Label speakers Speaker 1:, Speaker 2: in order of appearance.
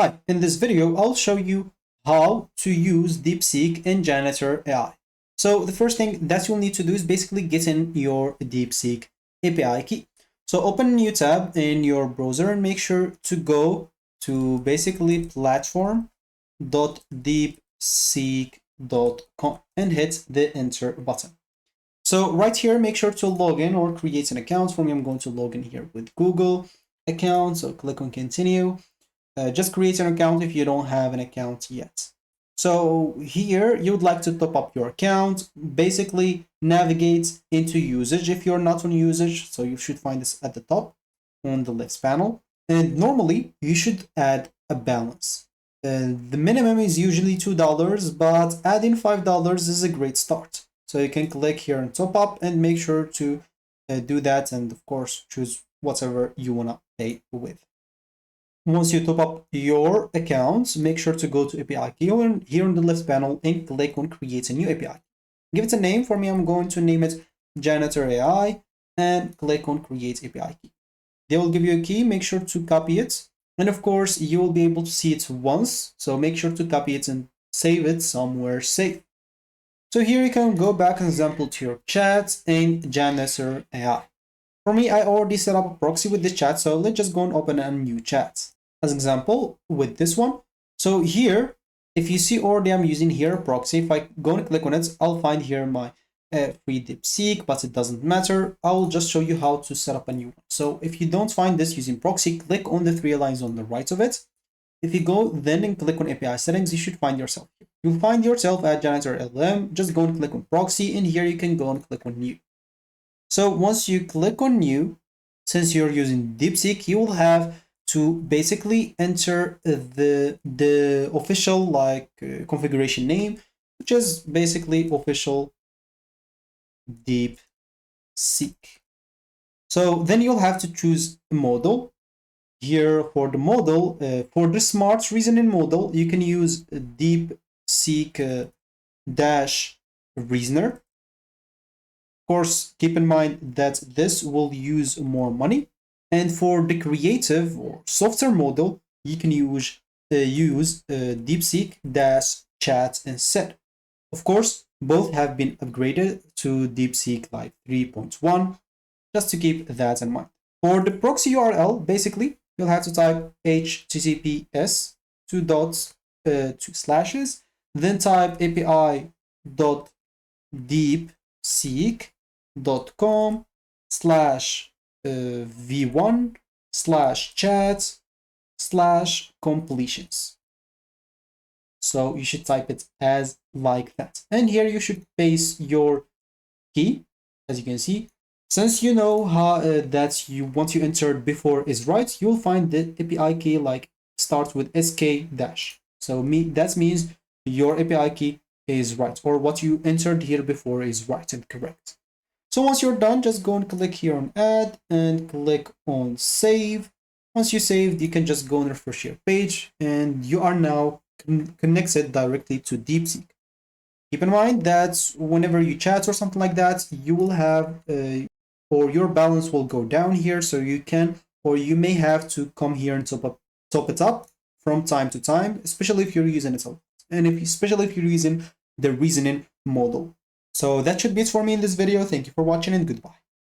Speaker 1: Hi, in this video, I'll show you how to use DeepSeek in Janitor AI. So the first thing that you'll need to do is basically get in your DeepSeek API key. So open a new tab in your browser and make sure to go to basically platform.deepseek.com and hit the enter button. So right here, make sure to log in or create an account. For me, I'm going to log in here with Google account. So click on continue. Just create an account if you don't have an account yet. So here you would like to top up your account, basically navigate into usage if you're not on usage. So you should find this at the top on the left panel. And normally you should add a balance. The minimum is usually $2, but adding $5 is a great start. So you can click here on top up and make sure to do that. And of course, choose whatever you want to pay with. Once you top up your accounts, make sure to go to API key here on the left panel and click on create a new API. Give it a name. For me, I'm going to name it Janitor AI and click on create API key. They will give you a key. Make sure to copy it. And of course, you will be able to see it once. So make sure to copy it and save it somewhere safe. So here you can go back, example, to your chat in Janitor AI. For me, I already set up a proxy with this chat, so let's just go and open a new chat. As example, with this one. So here, if you see already I'm using here a proxy, if I go and click on it, I'll find here my free DeepSeek, but it doesn't matter. I will just show you how to set up a new one. So if you don't find this using proxy, click on the three lines on the right of it. If you go then and click on API settings, you should find yourself here. You'll find yourself at Janitor LLM. Just go and click on proxy, and here you can go and click on new. So once you click on new, since you're using DeepSeek, you will have to basically enter the official configuration name, which is basically official DeepSeek. So then you'll have to choose a model. Here for the model, for the smart reasoning model, you can use DeepSeek dash reasoner. Of course, keep in mind that this will use more money. And for the creative or software model, you can use DeepSeek dash chat instead. Of course, both have been upgraded to DeepSeek like 3.1, just to keep that in mind. For the proxy URL, basically, you'll have to type https two slashes, then type api.deepseek.com v1/chat/completions. So you should type it as like that. And here you should paste your key, as you can see. Since you know how that once you entered before is right, you'll find the API key like starts with sk dash. So that means your API key is right, or what you entered here before is right and correct. So once you're done, just go and click here on add and click on save. Once you saved, you can just go and refresh your page, and you are now connected directly to DeepSeek. Keep in mind that whenever you chat or something like that, you will have or your balance will go down here, so you can, or you may have to come here and top it up from time to time, especially if you're using it, and especially if you're using the reasoning model. So that should be it for me in this video. Thank you for watching, and goodbye.